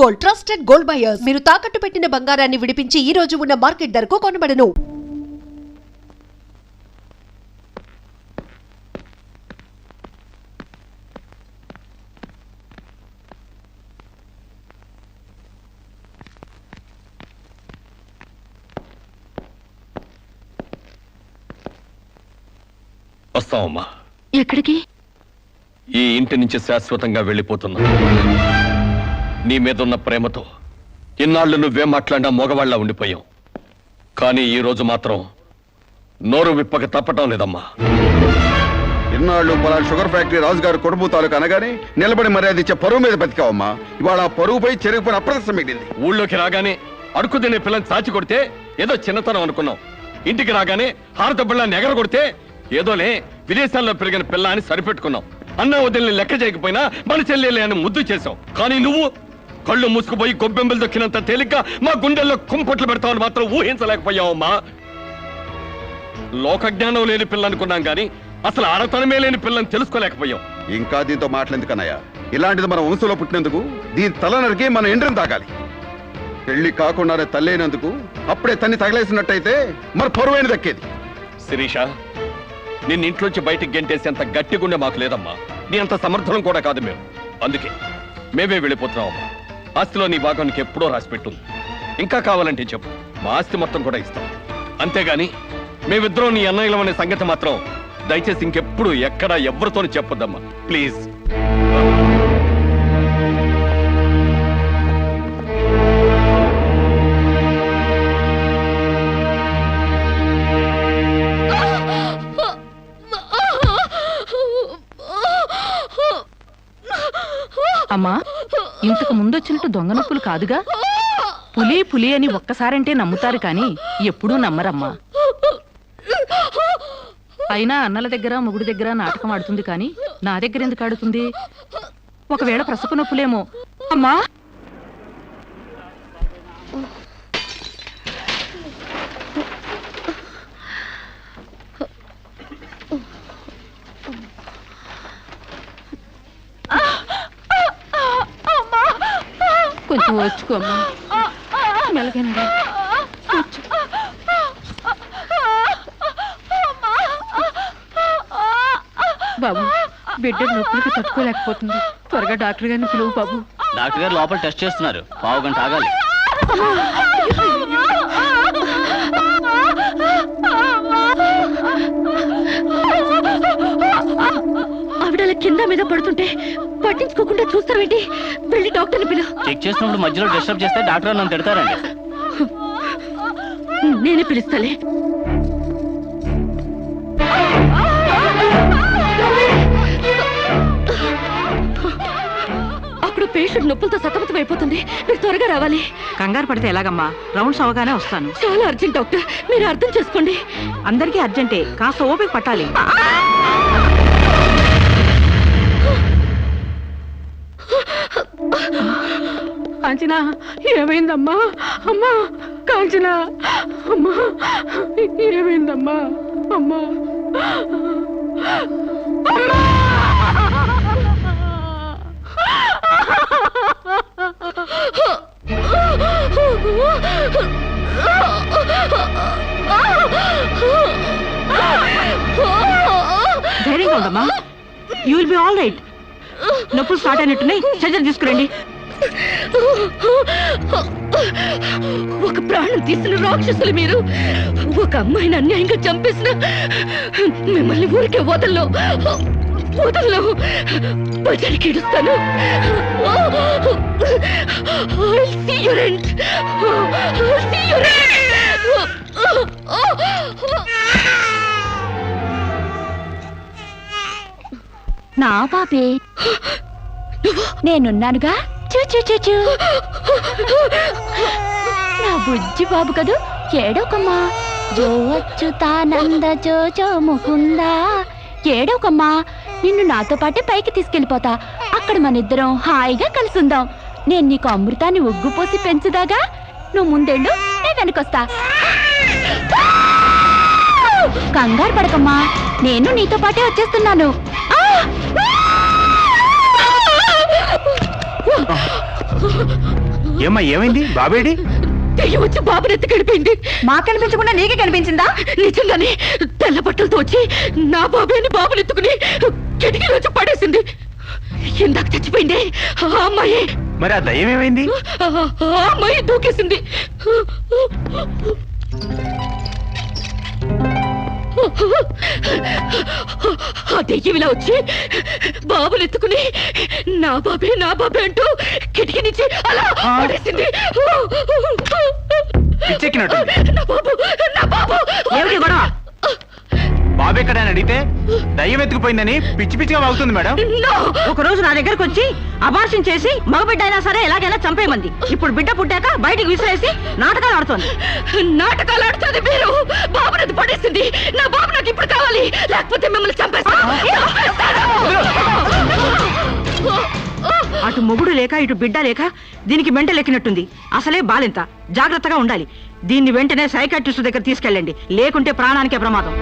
Gold, trusted gold buyers. మీరు తాకట్టు పెట్టిన బంగారాన్ని విడిపించి ఈ రోజు ఉన్న మార్కెట్ ధరకు కొనబడను. వస్తామమ్మా. ఎక్కడికి? ఈ ఇంటి నుంచి శాశ్వతంగా వెళ్ళిపోతున్నా. నీ మీదున్న ప్రేమతో ఇన్నాళ్ళు నువ్వే మాట్లాడినా మగవాళ్ళ ఉండిపోయావు. కానీ ఈ రోజు మాత్రం నోరు విప్పక తప్పటం లేదమ్మా. ఇన్నాళ్ళు పలానా షుగర్ ఫ్యాక్టరీ రాజుగారు కుటుంబ తాలూకు అనగానే నిలబడి మర్యాద ఇచ్చే పరువు మీద బతికావమ్మా. ఇవాళ ఆ పరువుపై చెరుగుపైన అప్రదర్శనం మిగిలింది. ఊళ్ళోకి రాగానే అడుగు తినే పిల్లని చాచి కొడితే ఏదో చిన్నతనం అనుకున్నాం. ఇంటికి రాగానే హారతబ్బళ్ళని ఎగర కొడితే ఏదోలే విదేశాల్లో పెరిగిన పిల్ల అని సరిపెట్టుకున్నాం. అన్న వదిలిని లెక్క చేయకపోయినా మన చెల్లెలే అని ముద్దు చేశావు. కానీ నువ్వు కళ్ళు మూసుకుపోయి గొబ్బెంబలు దొక్కినంత తేలిక మా గుండెల్లో కుంపట్లు పెడతావని మాత్రం ఊహించలేకపోయావమ్మా. లోకజ్ఞానం లేని పిల్ల అనుకున్నాం గాని అసలు ఆడతనమే లేని పిల్లని తెలుసుకోలేకపోయాం. ఇంకా దీంతో మాట్లాడేందుకన్నయ్య, ఇలాంటిది మన వంశంలో పుట్టినందుకు దీని తల నరికి మన ఎండ్రం తాగాలి. పెళ్లి కాకుండానే తల్లైనందుకు అప్పుడే తన్ని తగలేసినట్టయితే మరి పరువైన దక్కేది. శిరీష, నిన్న ఇంట్లోంచి బయటికి గెంటేసేంత గట్టి గుండె మాకు లేదమ్మా. నీ అంత సమర్థనం కూడా కాదు మేము. అందుకే మేమే వెళ్ళిపోతున్నామమ్మా. ఆస్తిలో నీ భాగానికి ఎప్పుడో రాసిపెట్టుంది. ఇంకా కావాలంటే చెప్పు, మా ఆస్తి మొత్తం కూడా ఇస్తాం. అంతేగాని మేమిద్దరం నీ అన్నయ్యలం అనే సంగతి మాత్రం దయచేసి ఇంకెప్పుడు ఎక్కడా ఎవరితోని చెప్పొద్దమ్మా, ప్లీజ్. అమ్మా, ఇంతకు ముందొచ్చినట్టు దొంగ నొప్పులు కాదుగా? పులి పులి అని ఒక్కసారంటే నమ్ముతారు కానీ ఎప్పుడూ నమ్మరమ్మా. అయినా అన్నల దగ్గర మొగుడి దగ్గర నాటకం ఆడుతుంది కానీ నా దగ్గర ఎందుకు ఆడుతుంది? ఒకవేళ ప్రసవ నొప్పులేమో. అమ్మా, కొంచెం వచ్చుకోమ్మా. మెలగనరా బాబు, బిడ్డ నొప్పులకి తట్టుకోలేకపోతుంది. త్వరగా డాక్టర్ గారిని పిలువు బాబు. డాక్టర్ గారు లోపల టెస్ట్ చేస్తున్నారు. పావు గంట ఆగాలి. ఆవిడ కింద మీద పడుతుంటే పట్టించుకోకుండా చూస్తావేంటి? వెళ్ళి డాక్టర్ని పిలు. చెక్ చేసినప్పుడు మధ్యలో డిస్టర్బ్ చేస్తే డాక్టర్ నన్ను తిడతారండి. నేనే పిలుస్తాలే. అప్పుడు పేషెంట్ నొప్పులతో సతమతం అయిపోతుంది. మీరు త్వరగా రావాలి. కంగారు పడితే ఎలాగమ్మా? రౌండ్స్ అవగానే వస్తాను. చాలా అర్జెంట్ డాక్టర్, మీరు అర్థం చేసుకోండి. అందరికీ అర్జెంటే, కాస్త ఓపిక పట్టాలి. కాంచనా, ఏమైందమ్మా? అమ్మా కాంచనా, అమ్మా ఏమైందమ్మా? అమ్మా అమ్మా! ధైర్యంగా ఉండమ్మా. You will be all right. నొప్పులు స్టార్ట్ అయినట్టున్నాయి. సర్జరీ తీసుకురండి. ఒక ప్రాణం తీసిన రాక్షసులు మీరు. ఒక అమ్మాయిని అన్యాయంగా చంపేసిన మిమ్మల్ని ఊరికే వదల్లో వదల్లో. బజారికి ఇడుస్తాను. నా పాపే, నేనున్నానుగా. చూ నా బుజ్జి బాబు కదూ, ఏడోకమ్మా. జో అచ్యుతానంద జో జో ముకుందా. ఏడోకమ్మా, నిన్ను నాతో పాటే పైకి తీసుకెళ్ళిపోతా. అక్కడ మన ఇద్దరం హాయిగా కలుసుందాం. నేను నీకు అమృతాన్ని ఉగ్గుపోసి పెంచుదాగా. నువ్వు ముందెళ్ళు, నేను వెనకొస్తా. కంగారు పడకమ్మా, నేను నీతో పాటే వచ్చేస్తున్నాను. ఏమ్మా ఏమైంది బాబేడి? దెయ్యం వచ్చి బాబుని ఎత్తి గడిపోయింది. మాకు కనిపించకుండా నీకే కనిపించిందా? నిజంగానే తెల్ల బట్టలతో వచ్చి నా బాబేని బాబుని ఎత్తుకుని కిటికీలో వచ్చి పడేసింది. ఇందాక చచ్చిపోయింది ఆ అమ్మాయి. మరి ఆ దయ్యం ఏమైంది? ఆ అమ్మాయి దూకేసింది. ఆ దెయ్యం ఇలా వచ్చి బాబుని ఎత్తుకుని నా బాబే అంటూ కిటికీ నుంచి అలా పడేసింది. పిచ్చెక్కినట్టుంది. నా బాబు ఏమిటి గొడవ? బాబు ఎక్కడ అని అడిగితే దయ్యం ఎత్తుకుపోయిందని పిచ్చి పిచ్చిగా వాగుతుంది మేడం. No! ఒక రోజు నా దగ్గరకు వచ్చి అబార్షన్ చేసి మగబిడ్డ అయినా సరే ఎలాగైనా చంపేయమంది. ఇప్పుడు బిడ్డ పుట్టాక బయటికి విసిరేసి నాటకాలు ఆడుతోంది. నాటకాలు ఆడుతుంది మీరు. బాబునది పడేసింది. నా బాబు నాకు ఇప్పుడు కావాలి, లేకపోతే మిమ్మల్ని చంపేస్తాను. అటు మొగుడు లేక ఇటు బిడ్డ లేక దీనికి మెంటల్ ఎక్కినట్టుంది. అసలే బాలింత, జాగ్రత్తగా ఉండాలి. దీన్ని వెంటనే సైకాట్రిస్ట్ దగ్గర తీసుకెళ్ళండి, లేకుంటే ప్రాణానికే ప్రమాదం.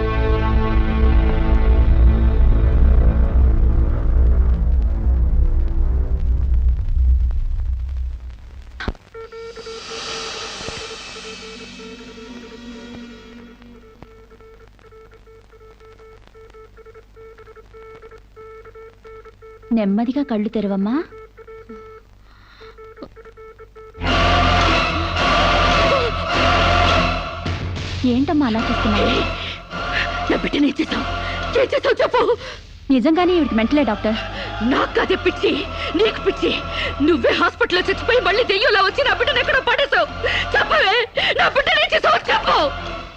నెమ్మదిగా కళ్ళు తెరవమ్మా. ఏంటమ్మా అలా చూస్తున్నావు? నా బిడ్డని ఏం చేసావు చెప్పు. నిజంగానే ఇవిడికి మెంటలే డాక్టర్. నాకు అదే పిచ్చి, నీకు పిచ్చి. నువ్వే హాస్పిటల్లో చచ్చిపోయి మళ్ళీ దెయ్యంలా వచ్చి నా బిడ్డను ఎక్కడ పడేసావు. చెప్పవే, నా బిడ్డని ఏం చేసావు చెప్పు.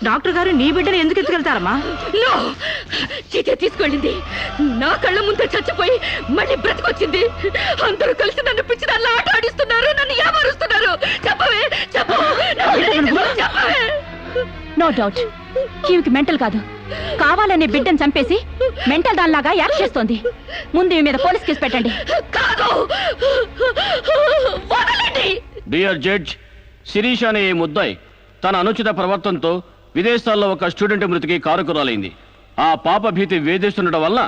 డాక్టర్ గారు నీ బిడ్డను ఎందుకు ఎత్తుకెళ్తారమ్మా? నో, చీతే తీసుకెళ్ళింది. నా కళ్ళ ముందే చచ్చిపోయి మళ్ళీ బ్రతికొచ్చింది. అందరూ కలిసి నన్ను పిచ్చి దానిలో ఆట ఆడిస్తున్నారు, నన్ను ఏమారుస్తున్నారు. చెప్పవే, చెప్పు. నా బిడ్డని చెప్పవే. నో డౌట్, ఈవికి మెంటల్ కాదు, కావాలనే బిడ్డను చంపేసి మెంటల్ దానిలాగా యాక్ట్ చేస్తోంది. ముందు ఈమె మీద పోలీస్ కేసు పెట్టండి. కాదు, వదలండి. డియర్ జడ్జ్, శిరీష్ అనే ఈ ముద్దాయి తన అనుచిత ప్రవర్తనతో విదేశాల్లో ఒక స్టూడెంట్ మృతికి కారకురాలైంది. ఆ పాప భీతి వేధిస్తుండటం వల్ల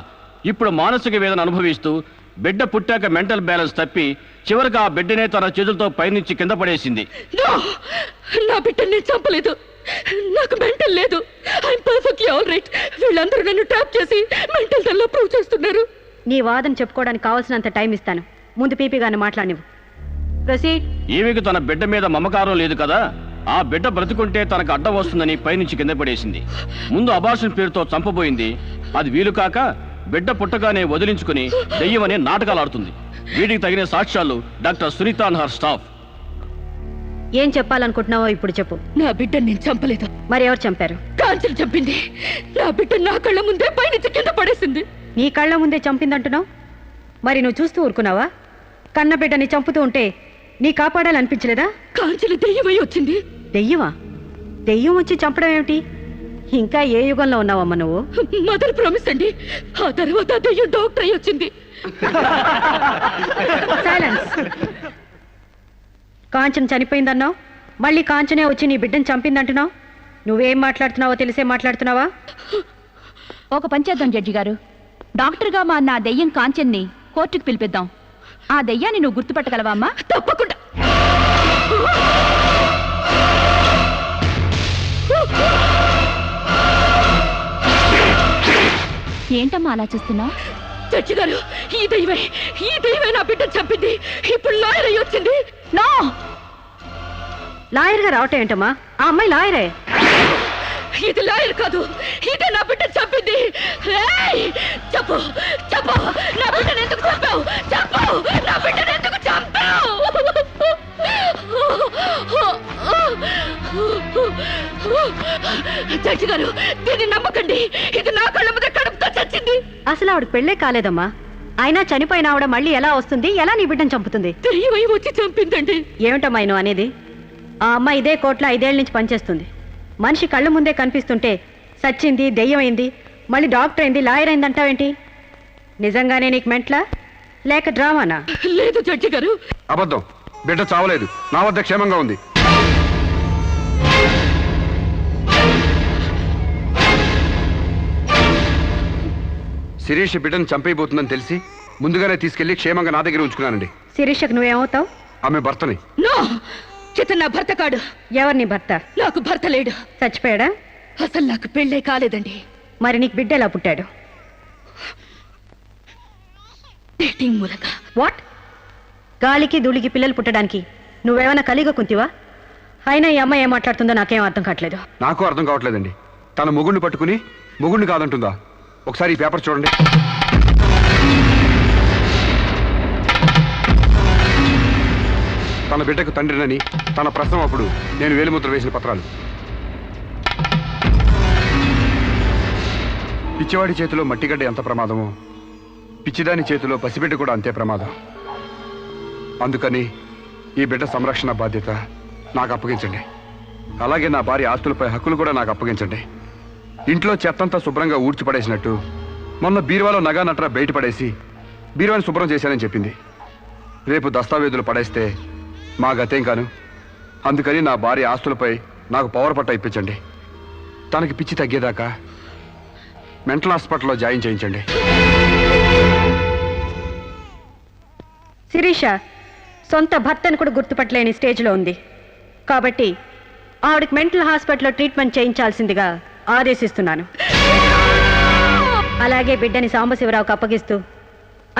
ఇప్పుడు మానసిక వేదన అనుభవిస్తూ బిడ్డ పుట్టాక మెంటల్ బ్యాలెన్స్ తప్పి చివరికి ఆ బిడ్డనే తన చేతులతో పైనుంచి కింద పడేసింది. నో, నా బిడ్డని నేను చంపలేదు. నాకు మెంటల్ లేదు. I'm perfectly all right. వీళ్ళందరూ నన్ను ట్రాప్ చేసి మెంటల్ దానిలో ప్రూవ్ చేస్తున్నారు. నీ వాదన చెప్పుకోవడానికి కావాల్సినంత టైం ఇస్తాను. ముందు పీపీ గారిని మాట్లాడినవు. ప్రొసీడ్. ఈమెకు తన బిడ్డ మీద మమకారం లేదు కదా, ఆ బిడ్డ బ్రతుకుంటే తనకు అడ్డం వస్తుందని పైనుంచి కింద పడేసింది. ముందు అబార్షన్ పేరుతో చంపబోయింది. అది వీలు కాక బిడ్డ పుట్టగానే వదిలించుకుని దెయ్యమనే నాటకాలు ఆడుతుంది. వీటికి తగిన సాక్ష్యాలు doctor Sunitha and her staff. ఏం చెప్పాలనుకుంటున్నావో ఇప్పుడు చెప్పు. నా బిడ్డని నేను చంపలేదు. మరి ఎవరు చంపారు? కాంచెలు చంపింది. నా బిడ్డ నా కళ్ళ ముందే పైనుంచి కింద పడేసింది. నీ కళ్ళ ముందే చంపిందంటున్నావు, మరి నువ్వు చూస్తూ ఊరుకున్నావా? కన్న బిడ్డని చంపుతూ ఉంటే నీ కాపాడాలనిపించలేదా? కాంచెలు దెయ్యమై వచ్చింది. దెయ్యమా? దెయ్యం వచ్చి చంపడం ఏమిటి? ఇంకా ఏ యుగంలో ఉన్నావమ్మా నువ్వు? మదర్ ప్రామిస్ అండి. ఆ తర్వాత దెయ్యం డాక్టర్ అయి వచ్చింది. సైలెన్స్. కాంచన చనిపోయిందన్నావు, మళ్ళీ కాంచనే వచ్చి నీ బిడ్డను చంపిందంటున్నావు. నువ్వేం మాట్లాడుతున్నావో తెలిసే మాట్లాడుతున్నావా? ఒక పని చేద్దాం జడ్జి గారు, డాక్టర్గా మా నా దెయ్యం కాంచెన్ని కోర్టుకు పిలిపిద్దాం. ఆ దెయ్యాన్ని నువ్వు గుర్తుపట్టగలవా అమ్మా? తప్పకుండా. ఏంటమ్మా అలా చూస్తున్నావు? జడ్జి గారు, ఈ దైవే నా బిడ్డను చంపింది. ఇప్పుడు లాయర్ అయి వచ్చింది. నో, లాయర్గా రావటం ఏంటమ్మా? ఆ అమ్మాయి లాయరే. ఇది లాయర్ కాదు, ఇదే నా బిడ్డను చంపింది. ఏయ్, చెప్పు చెప్పు, నా బిడ్డను ఎందుకు చంపావు? చెప్పు, నా బిడ్డను ఎందుకు చంపావు? జడ్జి గారు, దీన్ని నమ్మకండి. ఇది నా కళ్ళ మీద కడుపుతో చచ్చింది. అసలు ఆవిడ పెళ్ళే కాలేదమ్మా. అయినా చనిపోయిన ఆవిడ మళ్ళీ ఎలా వస్తుంది? ఎలా నీ బిడ్డను చంపుతుంది? దెయ్యమై వచ్చి చంపిందండి. ఏమిటమ్మా నువ్వు అనేది? ఆ అమ్మాయి ఇదే కోర్టులో 5 ఏళ్ల నుంచి పనిచేస్తుంది. మనిషి కళ్ళ ముందే కనిపిస్తుంటే సచ్చింది, దెయ్యమైంది, మళ్ళీ డాక్టర్ అయింది, లాయర్ అయింది అంటావేంటి? నిజంగానే నీకు మెంట్లా లేక డ్రామానా? లేదు జడ్జి గారు. అబద్ధం. బిడ్డ చావలేదు, నా వద్ద క్షేమంగా ఉంది. శిరీష్ బిడ్డను చంపైపోతుందని తెలిసి ముందుగానే తీసుకెళ్లి క్షేమంగా నా దగ్గర ఉంచుకున్నానండి. శిరీషకు నువ్వేమవుతావు? ఆమె భర్తని. నో, చితన్ నా భర్త కాడు. ఎవరిని భర్త? నాకు భర్త లేడు. చచ్చిపోయాడా? అసలు నాకు పెళ్ళే కాలేదండి. మరి నీకు బిడ్డ ఎలా పుట్టాడు? డేటింగ్ మూలంగా. వాట్? గాలికి ధూళికి పిల్లలు పుట్టడానికి నువ్వేమైనా కలిగ కుంతివా? అయినా ఈ అమ్మాయి ఏం మాట్లాడుతుందో నాకేం అర్థం కావట్లేదు. నాకు అర్థం కావట్లేదండి. తన మొగుడిని పట్టుకుని మొగుడిని కాదంటుందా? ఒకసారి ఈ పేపర్ చూడండి. తన బిడ్డకు తండ్రినని తన ప్రశ్న అప్పుడు నేను వేలిముద్ర వేసిన పత్రాలు. పిచ్చివాడి చేతిలో మట్టిగడ్డ ఎంత ప్రమాదమో పిచ్చిదాని చేతిలో పసిబిడ్డ కూడా అంతే ప్రమాదం. అందుకని ఈ బిడ్డ సంరక్షణ బాధ్యత నాకు అప్పగించండి. అలాగే నా భార్య ఆస్తులపై హక్కులు కూడా నాకు అప్పగించండి. ఇంట్లో చెత్తంతా శుభ్రంగా ఊడ్చిపడేసినట్టు మొన్న బీరువాలో నగా నట్రా బయట పడేసి బీరువాని శుభ్రం చేశానని చెప్పింది. రేపు దస్తావేజులు పడేస్తే మా గతేం కాను. అందుకని నా భార్య ఆస్తులపై నాకు పవర్ పట్ట ఇప్పించండి. తనకి పిచ్చి తగ్గేదాకా మెంటల్ హాస్పిటల్లో జాయిన్ చేయించండి. శిరీష సొంత భర్తను కూడా గుర్తుపట్టలేని స్టేజ్లో ఉంది. కాబట్టి ఆవిడకి మెంటల్ హాస్పిటల్లో ట్రీట్మెంట్ చేయించాల్సిందిగా ఆదేశిస్తున్నాను. అలాగే బిడ్డని సాంబశివరావుకు అప్పగిస్తూ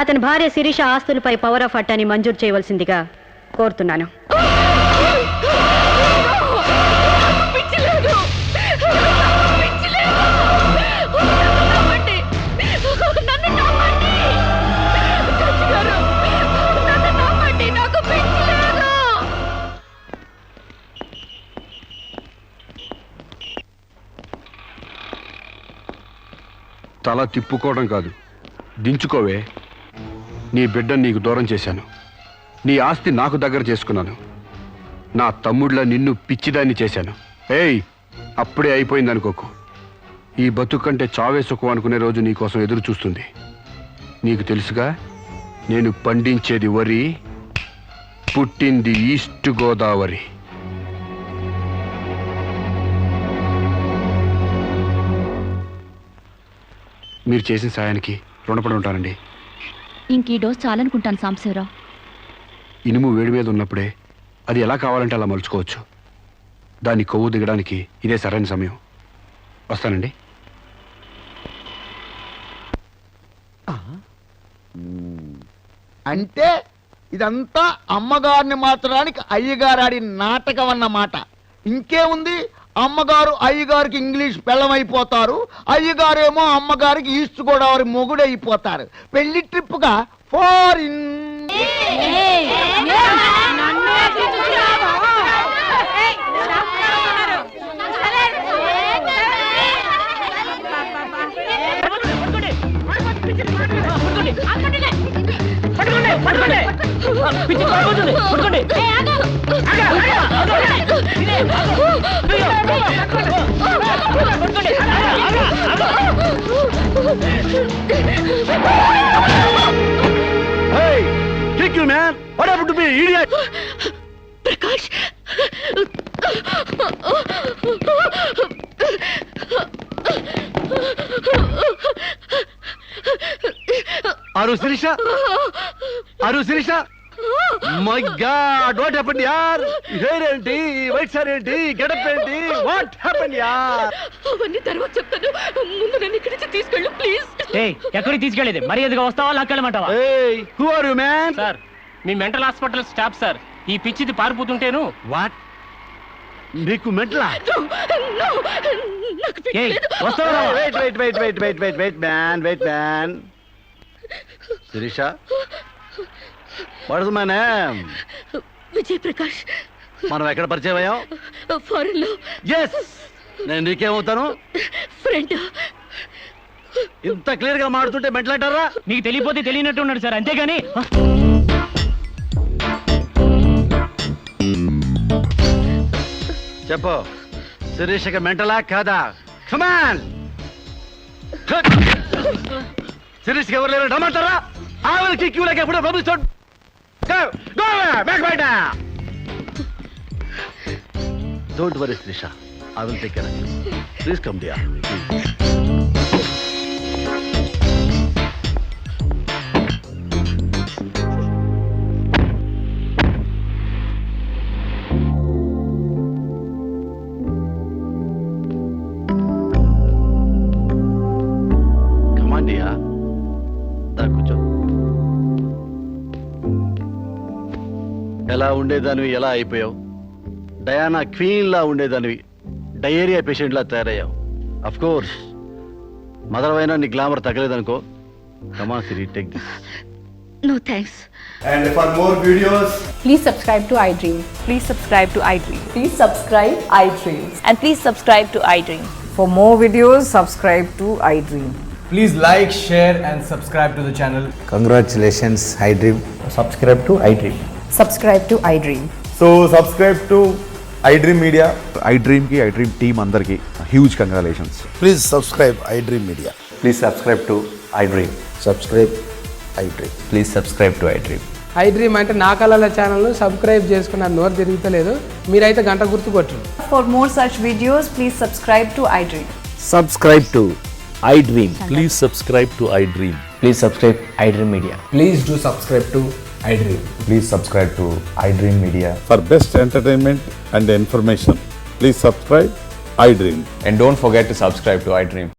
అతని భార్య శిరీష ఆస్తులపై పవర్ ఆఫ్ అట్టాని మంజూరు చేయవలసిందిగా కోరుతున్నాను. తల తిప్పుకోవడం కాదు, దించుకోవే. నీ బిడ్డను నీకు దూరం చేశాను. నీ ఆస్తి నాకు దగ్గర చేసుకున్నాను. నా తమ్ముళ్ళ నిన్ను పిచ్చిదాన్ని చేశాను. ఏయ్, అప్పుడే అయిపోయిందనుకోకు. ఈ బతుకంటే చావే సుఖం అనుకునే రోజు నీకోసం ఎదురు చూస్తుంది. నీకు తెలుసుగా, నేను పండించేది వరి, పుట్టింది ఈస్ట్ గోదావరి. మీరు చేసిన సాయానికి రుణపడి ఉంటానండి. ఇంక ఈ డోస్ చాలనుకుంటాను సాంబశివరావు. ఇనుము వేడి మీద ఉన్నప్పుడే అది ఎలా కావాలంటే అలా మలుచుకోవచ్చు. దాన్ని కొవ్వు దిగడానికి ఇదే సరైన సమయం. వస్తానండి. అంటే ఇదంతా అమ్మగారిని మార్చడానికి అయ్యగారాడి నాటకం అన్నమాట. ఇంకేముంది, అమ్మగారు అయ్యగారికి ఇంగ్లీష్ పెళ్ళమైపోతారు, అయ్యగారేమో అమ్మగారికి ఈస్ట్ గోదావరి మొగుడైపోతారు. పెళ్లి ట్రిప్గా ఫారిన్. ప్రకాష్, అరు శిరీష, అరు Sirisha, my god, what happened యార్? హెయిర్ ఏంటి, వైట్ సార్ ఏంటి, గెటప్ ఏంటి, వాట్ హ్యాపెండ్ యార్? అవన్నీ తర్వాత చెప్తాను. ముందు నన్ను ఇక్కడి నుంచి తీసుకెళ్ళు ప్లీజ్. ఎక్కడికి తీసుకెళ్ళేది? మరి ఎదుగా వస్తావా, లాక్కెళ్ళమంటావా? ఏయ్, who are you man? Sir, మీ మెంటల్ హాస్పిటల్ స్టాఫ్ సార్. ఈ పిచ్చిది పారిపోతుంటేను. వాట్? నీకు మెంటలా? నాకు పిచ్చలేదు. వస్తావా? Wait wait wait wait wait wait wait man, wait man. Sirisha, what is my name? Vijay Prakash. మనం ఎక్కడ పరిచయం అయ్యాం? ఫారెన్ లో. ఎస్, నేను నీకేమవుతాను? ఫ్రెండ్. ఇంత క్లియర్ గా మాడుతుంటే మెంటలంటారా? మీకు తెలియపోతే తెలియనట్టు ఉన్నాడు సార్, అంతేగాని. చెప్పు, శిరీషకి మెంటలా కాదా? కమాన్. శిరీష్కి ఎవరు లేరు రమ్మంటారా? ఆవిడకి క్యూలకి ఎప్పుడో పంపిస్తాడు. Don't worry Sirisha, I will take care of you. Please come dear. ఉండేదానివి ఎలా అయిపోయావు? డయానా క్వీన్లా ఉండేదానివి డయేరియా పేషెంట్లా తయారయ్యావు. అఫ్ కోర్స్ మదర్ అయినా నీ గ్లామర్ తగ్గలేదనుకో. కమా Siri, take this. No thanks. And for more videos, Please subscribe to iDream. Please subscribe to iDream. please subscribe iDream. And please subscribe to iDream. For more videos, subscribe to iDream. please like, share and subscribe to the channel. Congratulations, iDream. Subscribe to iDream. Subscribe to iDream. So subscribe to iDream Media. iDream team అందరికి huge congratulations. Please subscribe iDream Media. Please subscribe to iDream. Subscribe iDream. Please subscribe to iDream. iDream అంటే నా కళల ఛానల్ను subscribe చేసుకున్న నోరు తిరుగుతలేదు. మీరైతే గంట గుర్తు కొట్టండి. For more such videos, please subscribe to iDream. Subscribe to iDream. Please subscribe to iDream. Please subscribe iDream Media. Please do subscribe to iDream. Please subscribe to iDream Media. For best entertainment and information, please subscribe iDream. And don't forget to subscribe to iDream.